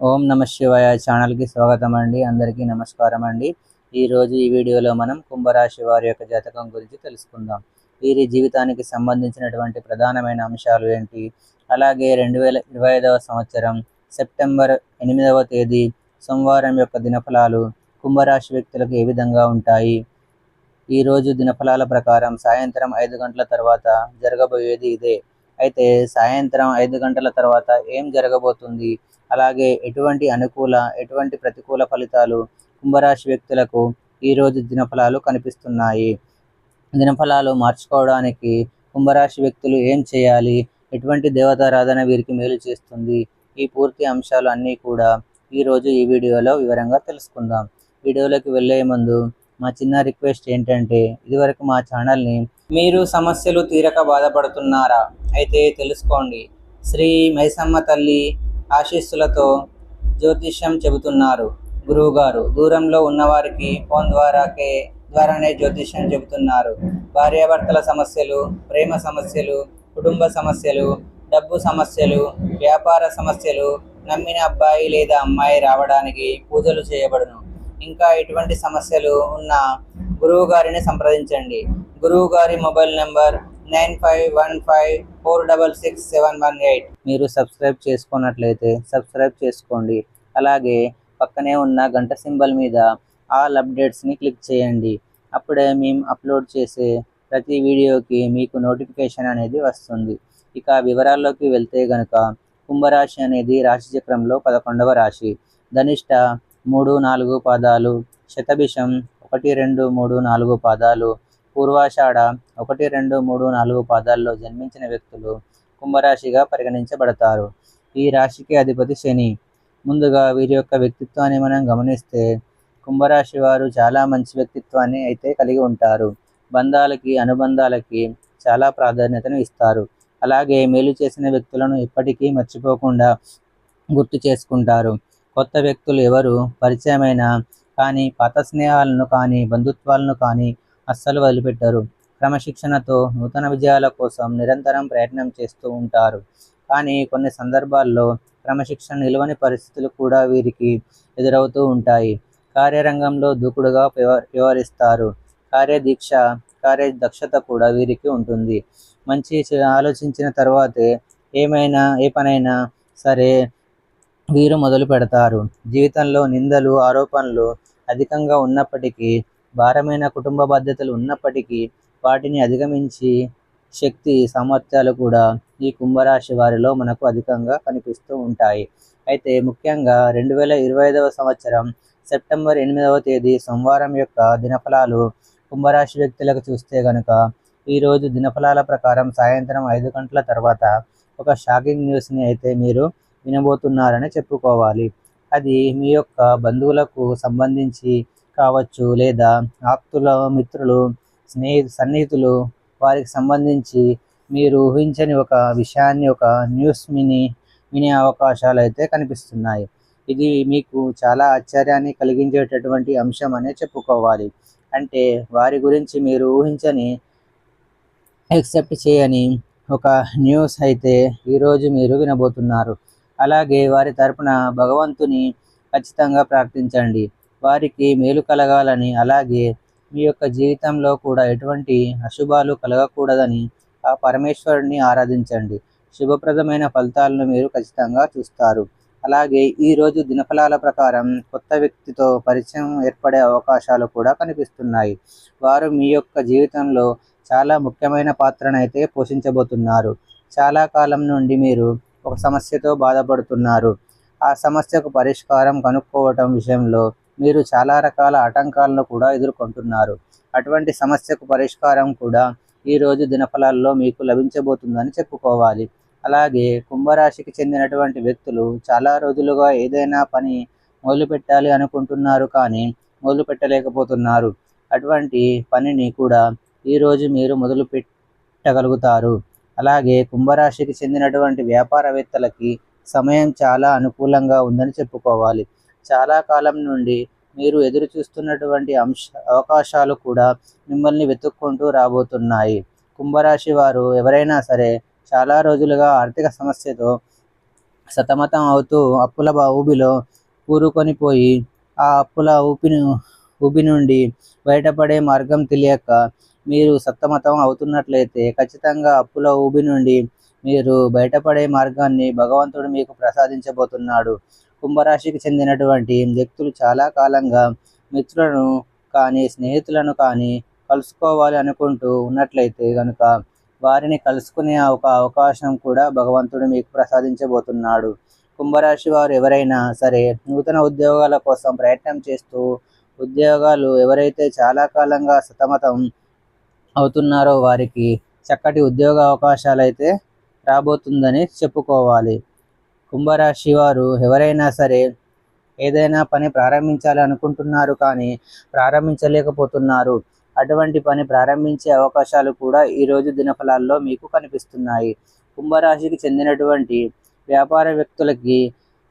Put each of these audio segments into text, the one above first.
ఓం నమ శివాయ ఛానల్కి స్వాగతం అండి. అందరికీ నమస్కారం అండి. ఈరోజు ఈ వీడియోలో మనం కుంభరాశి వారి యొక్క జాతకం గురించి తెలుసుకుందాం. వీరి జీవితానికి సంబంధించినటువంటి ప్రధానమైన అంశాలు ఏంటి, అలాగే 2025 సంవత్సరం సెప్టెంబర్ 8వ తేదీ సోమవారం యొక్క దినఫలాలు కుంభరాశి వ్యక్తులకు ఏ విధంగా ఉంటాయి. ఈరోజు దినఫలాల ప్రకారం సాయంత్రం 5 గంటల తర్వాత జరగబోయేది ఇదే. అయితే సాయంత్రం 5 గంటల తర్వాత ఏం జరగబోతుంది, అలాగే ఎటువంటి అనుకూల ఎటువంటి ప్రతికూల ఫలితాలు కుంభరాశి వ్యక్తులకు ఈరోజు దినఫలాలు కనిపిస్తున్నాయి. దినఫలాలు మార్చుకోవడానికి కుంభరాశి వ్యక్తులు ఏం చేయాలి, ఎటువంటి దేవతారాధన వీరికి మేలు చేస్తుంది, ఈ పూర్తి అంశాలు అన్నీ కూడా ఈరోజు ఈ వీడియోలో వివరంగా తెలుసుకుందాం. వీడియోలోకి వెళ్ళే ముందు మా చిన్న రిక్వెస్ట్ ఏంటంటే, ఇదివరకు మా ఛానల్ని మీరు సమస్యలు తీరక బాధపడుతున్నారా అయితే తెలుసుకోండి. శ్రీ మైసమ్మ తల్లి ఆశీస్సులతో జ్యోతిష్యం చెబుతున్నారు గురువుగారు. దూరంలో ఉన్నవారికి ఫోన్ ద్వారానే జ్యోతిష్యం చెబుతున్నారు. భార్యాభర్తల సమస్యలు, ప్రేమ సమస్యలు, కుటుంబ సమస్యలు, డబ్బు సమస్యలు, వ్యాపార సమస్యలు, నమ్మిన అబ్బాయి లేదా అమ్మాయి రావడానికి పూజలు చేయబడును. ఇంకా ఎటువంటి సమస్యలు ఉన్నా గురువు గారిని సంప్రదించండి. గురువు గారి మొబైల్ నెంబర్ 9515466718. మీరు సబ్స్క్రైబ్ చేసుకున్నట్లయితే సబ్స్క్రైబ్ చేసుకోండి. అలాగే పక్కనే ఉన్న గంట సింబల్ మీద ఆల్ అప్డేట్స్ని క్లిక్ చేయండి. అప్పుడే మేము అప్లోడ్ చేసే ప్రతి వీడియోకి మీకు నోటిఫికేషన్ అనేది వస్తుంది. ఇక వివరాల్లోకి వెళ్తే గనక, కుంభరాశి అనేది రాశి చక్రంలో 11వ రాశి. ధనిష్ట 3-4 పాదాలు, శతభిషం 1-2-3-4 పాదాలు, పూర్వాషాఢ 1-2-3-4 పాదాల్లో జన్మించిన వ్యక్తులు కుంభరాశిగా పరిగణించబడతారు. ఈ రాశికి అధిపతి శని. ముందుగా వీరి యొక్క వ్యక్తిత్వాన్ని మనం గమనిస్తే, కుంభరాశి వారు చాలా మంచి వ్యక్తిత్వాన్ని అయితే కలిగి ఉంటారు. బంధాలకి, అనుబంధాలకి చాలా ప్రాధాన్యతను ఇస్తారు. అలాగే మేలు చేసిన వ్యక్తులను ఎప్పటికీ మర్చిపోకుండా గుర్తు చేసుకుంటారు. కొత్త వ్యక్తులు ఎవరు పరిచయమైనా కానీ పాత స్నేహాలను కానీ బంధుత్వాలను కానీ అస్సలు వదిలిపెట్టరు. క్రమశిక్షణతో నూతన విజయాల కోసం నిరంతరం ప్రయత్నం చేస్తూ ఉంటారు. కానీ కొన్ని సందర్భాల్లో క్రమశిక్షణ నిలవని పరిస్థితులు కూడా వీరికి ఎదురవుతూ ఉంటాయి. కార్యరంగంలో దూకుడుగా వ్యవహరిస్తారు. కార్యదీక్ష, కార్యదక్షత కూడా వీరికి ఉంటుంది. మంచి ఆలోచించిన తర్వాతే ఏ పనైనా సరే వీరు మొదలు పెడతారు. జీవితంలో నిందలు, ఆరోపణలు అధికంగా ఉన్నప్పటికీ, భారమైన కుటుంబ బాధ్యతలు ఉన్నప్పటికీ వాటిని అధిగమించి శక్తి, సామర్థ్యాలు కూడా ఈ కుంభరాశి వారిలో మనకు అధికంగా కనిపిస్తూ ఉంటాయి. అయితే ముఖ్యంగా 2025 సంవత్సరం సెప్టెంబర్ 8వ తేదీ సోమవారం యొక్క దినఫలాలు కుంభరాశి వ్యక్తులకు చూస్తే గనుక, ఈరోజు దినఫలాల ప్రకారం సాయంత్రం 5 గంటల తర్వాత ఒక షాకింగ్ న్యూస్ని అయితే మీరు వినబోతున్నారని చెప్పుకోవాలి. అది మీ యొక్క బంధువులకు సంబంధించి కావచ్చు, లేదా ఆప్తుల, మిత్రులు, సన్నిహితులు వారికి సంబంధించి మీరు ఊహించని ఒక విషయాన్ని, ఒక న్యూస్ వినే అవకాశాలు అయితే కనిపిస్తున్నాయి. ఇది మీకు చాలా ఆశ్చర్యాన్ని కలిగించేటటువంటి అంశం అనే చెప్పుకోవాలి. అంటే వారి గురించి మీరు ఊహించని, యాక్సెప్ట్ చేయని ఒక న్యూస్ అయితే ఈరోజు మీరు వినబోతున్నారు. అలాగే వారి తరపున భగవంతుని ఖచ్చితంగా ప్రార్థించండి. వారికి మేలు కలగాలని, అలాగే మీ యొక్క జీవితంలో కూడా ఎటువంటి అశుభాలు కలగకూడదని ఆ పరమేశ్వరుడిని ఆరాధించండి. శుభప్రదమైన ఫలితాలను మీరు ఖచ్చితంగా చూస్తారు. అలాగే ఈరోజు దినఫలాల ప్రకారం కొత్త వ్యక్తితో పరిచయం ఏర్పడే అవకాశాలు కూడా కనిపిస్తున్నాయి. వారు మీ యొక్క జీవితంలో చాలా ముఖ్యమైన పాత్రనైతే పోషించబోతున్నారు. చాలా కాలం నుండి మీరు ఒక సమస్యతో బాధపడుతున్నారు. ఆ సమస్యకు పరిష్కారం కనుక్కోవటం విషయంలో మీరు చాలా రకాల ఆటంకాలను కూడా ఎదుర్కొంటున్నారు. అటువంటి సమస్యకు పరిష్కారం కూడా ఈరోజు దినఫలాల్లో మీకు లభించబోతుందని చెప్పుకోవాలి. అలాగే కుంభరాశికి చెందినటువంటి వ్యక్తులు చాలా రోజులుగా ఏదైనా పని మొదలు పెట్టాలి అనుకుంటున్నారు, కానీ మొదలు పెట్టలేకపోతున్నారు. అటువంటి పనిని కూడా ఈరోజు మీరు మొదలు పెట్టగలుగుతారు. అలాగే కుంభరాశికి చెందినటువంటి వ్యాపారవేత్తలకి సమయం చాలా అనుకూలంగా ఉందని చెప్పుకోవాలి. చాలా కాలం నుండి మీరు ఎదురు చూస్తున్నటువంటి అవకాశాలు కూడా మిమ్మల్ని వెతుక్కుంటూ రాబోతున్నాయి. కుంభరాశి వారు ఎవరైనా సరే చాలా రోజులుగా ఆర్థిక సమస్యతో సతమతం అవుతూ అప్పుల ఊబిలో కూరుకొని పోయి ఆ అప్పుల ఊబి నుండి బయటపడే మార్గం తెలియక మీరు సతమతం అవుతున్నట్లయితే ఖచ్చితంగా అప్పుల ఊబి నుండి మీరు బయటపడే మార్గాన్ని భగవంతుడు మీకు ప్రసాదించబోతున్నాడు. కుంభరాశికి చెందినటువంటి వ్యక్తులు చాలా కాలంగా మిత్రులను కానీ స్నేహితులను కానీ కలుసుకోవాలి అనుకుంటూ ఉన్నట్లయితే కనుక వారిని కలుసుకునే ఒక అవకాశం కూడా భగవంతుడు మీకు ప్రసాదించబోతున్నాడు. కుంభరాశి వారు ఎవరైనా సరే నూతన ఉద్యోగాల కోసం ప్రయత్నం చేస్తూ ఉద్యోగాలు ఎవరైతే చాలా కాలంగా సతమతం అవుతున్నారో వారికి చక్కటి ఉద్యోగ అవకాశాలు అయితే రాబోతుందని చెప్పుకోవాలి. కుంభరాశి వారు ఎవరైనా సరే ఏదైనా పని ప్రారంభించాలి అనుకుంటున్నారు కానీ ప్రారంభించలేకపోతున్నారు. అటువంటి పని ప్రారంభించే అవకాశాలు కూడా ఈరోజు దినఫలాల్లో మీకు కనిపిస్తున్నాయి. కుంభరాశికి చెందినటువంటి వ్యాపార వ్యక్తులకి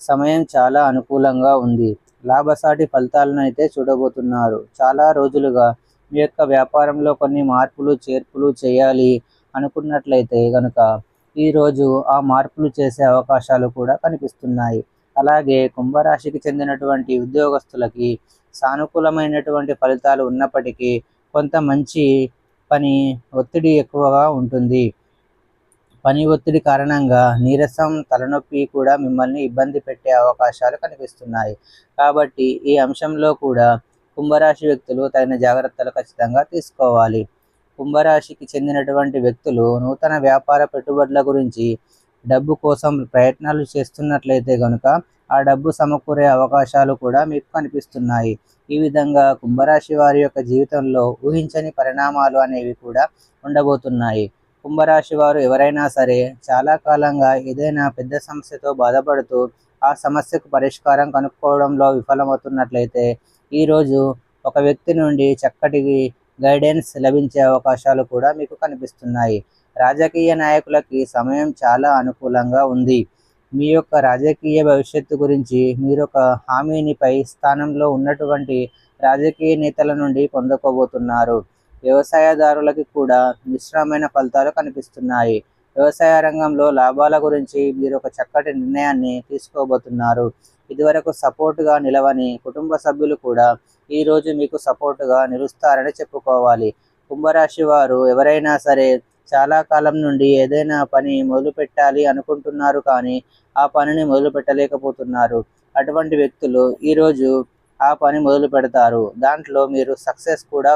సమయం చాలా అనుకూలంగా ఉంది. లాభసాటి ఫలితాలను అయితే చూడబోతున్నారు. చాలా రోజులుగా మీ యొక్క వ్యాపారంలో కొన్ని మార్పులు చేర్పులు చేయాలి అనుకున్నట్లయితే కనుక ఈరోజు ఆ మార్పులు చేసే అవకాశాలు కూడా కనిపిస్తున్నాయి. అలాగే కుంభరాశికి చెందినటువంటి ఉద్యోగస్తులకి సానుకూలమైనటువంటి ఫలితాలు ఉన్నప్పటికీ కొంత మంచి పని ఒత్తిడి ఎక్కువగా ఉంటుంది. పని ఒత్తిడి కారణంగా నీరసం, తలనొప్పి కూడా మిమ్మల్ని ఇబ్బంది పెట్టే అవకాశాలు కనిపిస్తున్నాయి. కాబట్టి ఈ అంశంలో కూడా కుంభరాశి వ్యక్తులు తగిన జాగ్రత్తలు ఖచ్చితంగా తీసుకోవాలి. కుంభరాశికి చెందినటువంటి వ్యక్తులు నూతన వ్యాపార పెట్టుబడుల గురించి డబ్బు కోసం ప్రయత్నాలు చేస్తున్నట్లయితే కనుక ఆ డబ్బు సమకూరే అవకాశాలు కూడా మీకు కనిపిస్తున్నాయి. ఈ విధంగా కుంభరాశి వారి యొక్క జీవితంలో ఊహించని పరిణామాలు అనేవి కూడా ఉండబోతున్నాయి. కుంభరాశి వారు ఎవరైనా సరే చాలా కాలంగా ఏదైనా పెద్ద సమస్యతో బాధపడుతూ ఆ సమస్యకు పరిష్కారం కనుక్కోవడంలో విఫలమవుతున్నట్లయితే ఈరోజు ఒక వ్యక్తి నుండి చక్కటి గైడెన్స్ లభించే అవకాశాలు కూడా మీకు కనిపిస్తున్నాయి. రాజకీయ నాయకులకి సమయం చాలా అనుకూలంగా ఉంది. మీ యొక్క రాజకీయ భవిష్యత్తు గురించి మీరు ఒక హామీని పై స్థానంలో ఉన్నటువంటి రాజకీయ నేతల నుండి పొందుకోబోతున్నారు. వ్యవసాయదారులకి కూడా మిశ్రమమైన ఫలితాలు కనిపిస్తున్నాయి. వ్యవసాయ రంగంలో లాభాల గురించి మీరు ఒక చక్కటి నిర్ణయాన్ని తీసుకోబోతున్నారు. ఇదివరకు సపోర్టుగా నిలవని కుటుంబ సభ్యులు కూడా ఈరోజు మీకు సపోర్టుగా నిలుస్తారని చెప్పుకోవాలి. కుంభరాశి వారు ఎవరైనా సరే చాలా కాలం నుండి ఏదైనా పని మొదలు పెట్టాలి అనుకుంటున్నారు కానీ ఆ పనిని మొదలు పెట్టలేకపోతున్నారు. అటువంటి వ్యక్తులు ఈరోజు ఆ పని మొదలు పెడతారు. దాంట్లో మీరు సక్సెస్ కూడా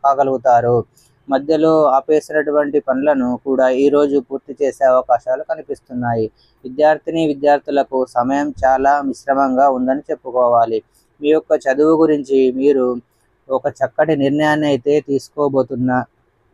కాగలుగుతారు. మధ్యలో ఆపేసినటువంటి పనులను కూడా ఈరోజు పూర్తి చేసే అవకాశాలు కనిపిస్తున్నాయి. విద్యార్థులకు సమయం చాలా మిశ్రమంగా ఉందని చెప్పుకోవాలి. మీ యొక్క చదువు గురించి మీరు ఒక చక్కటి నిర్ణయాన్ని అయితే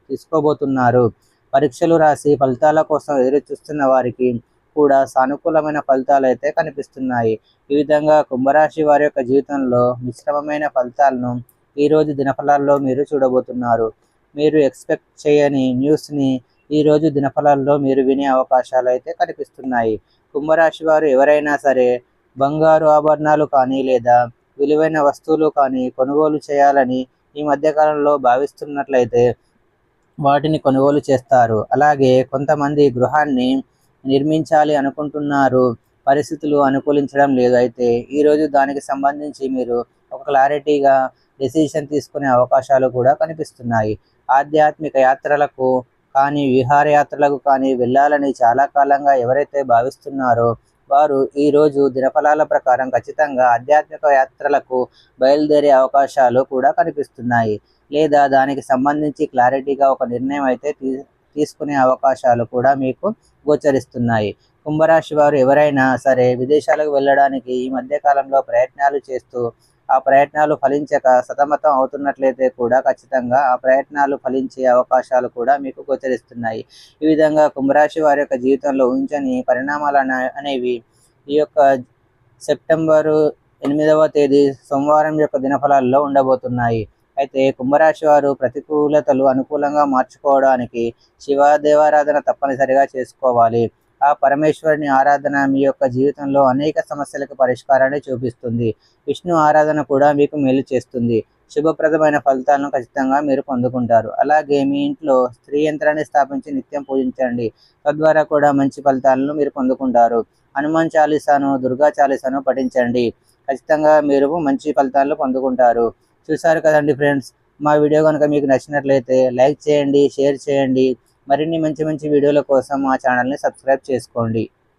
తీసుకోబోతున్నారు. పరీక్షలు రాసి ఫలితాల కోసం ఎదురు చూస్తున్న వారికి కూడా సానుకూలమైన ఫలితాలు అయితే కనిపిస్తున్నాయి. ఈ విధంగా కుంభరాశి వారి యొక్క జీవితంలో మిశ్రమమైన ఫలితాలను ఈరోజు దినఫలాల్లో మీరు చూడబోతున్నారు. మీరు ఎక్స్పెక్ట్ చేయని న్యూస్ని ఈరోజు దినఫలాల్లో మీరు వినే అవకాశాలు అయితే కనిపిస్తున్నాయి. కుంభరాశి వారు ఎవరైనా సరే బంగారు ఆభరణాలు కానీ లేదా విలువైన వస్తువులు కానీ కొనుగోలు చేయాలని ఈ మధ్యకాలంలో భావిస్తున్నట్లయితే వాటిని కొనుగోలు చేస్తారు. అలాగే కొంతమంది గృహాన్ని నిర్మించాలి అనుకుంటున్నారు. పరిస్థితులు అనుకూలించడం లేదు. అయితే ఈరోజు దానికి సంబంధించి మీరు ఒక క్లారిటీగా డెసిషన్ తీసుకునే అవకాశాలు కూడా కనిపిస్తున్నాయి. ఆధ్యాత్మిక యాత్రలకు కానీ విహారయాత్రలకు కానీ వెళ్ళాలని చాలా కాలంగా ఎవరైతే భావిస్తున్నారో వారు ఈరోజు దినఫలాల ప్రకారం ఖచ్చితంగా ఆధ్యాత్మిక యాత్రలకు బయలుదేరే అవకాశాలు కూడా కనిపిస్తున్నాయి. లేదా దానికి సంబంధించి క్లారిటీగా ఒక నిర్ణయం అయితే తీసుకునే అవకాశాలు కూడా మీకు గోచరిస్తున్నాయి. కుంభరాశి వారు ఎవరైనా సరే విదేశాలకు వెళ్ళడానికి ఈ మధ్యకాలంలో ప్రయత్నాలు చేస్తూ ఆ ప్రయత్నాలు ఫలించక సతమతం అవుతున్నట్లయితే కూడా ఖచ్చితంగా ఆ ప్రయత్నాలు ఫలించే అవకాశాలు కూడా మీకు గోచరిస్తున్నాయి. ఈ విధంగా కుంభరాశి వారి యొక్క జీవితంలో ఊహించని పరిణామాలు అనేవి ఈ యొక్క సెప్టెంబరు 8వ తేదీ సోమవారం యొక్క దినఫలాల్లో ఉండబోతున్నాయి. అయితే కుంభరాశి వారు ప్రతికూలతలు అనుకూలంగా మార్చుకోవడానికి శివదేవారాధన తప్పనిసరిగా చేసుకోవాలి. ఆ పరమేశ్వరుని ఆరాధన మీ యొక్క జీవితంలో అనేక సమస్యలకు పరిష్కారాన్ని చూపిస్తుంది. విష్ణు ఆరాధన కూడా మీకు మేలు చేస్తుంది. శుభప్రదమైన ఫలితాలను ఖచ్చితంగా మీరు పొందుకుంటారు. అలాగే మీ ఇంట్లో స్త్రీ యంత్రాన్ని స్థాపించి నిత్యం పూజించండి. తద్వారా కూడా మంచి ఫలితాలను మీరు పొందుకుంటారు. హనుమాన్ చాలీసాను, దుర్గా చాలీసాను పఠించండి. ఖచ్చితంగా మీరు మంచి ఫలితాలను పొందుకుంటారు. చూసారు కదండి ఫ్రెండ్స్, మా వీడియో కనుక మీకు నచ్చినట్లయితే లైక్ చేయండి, షేర్ చేయండి. మరిన్ని మంచి మంచి వీడియోల కోసం మా ఛానల్ని సబ్స్క్రైబ్ చేసుకోండి.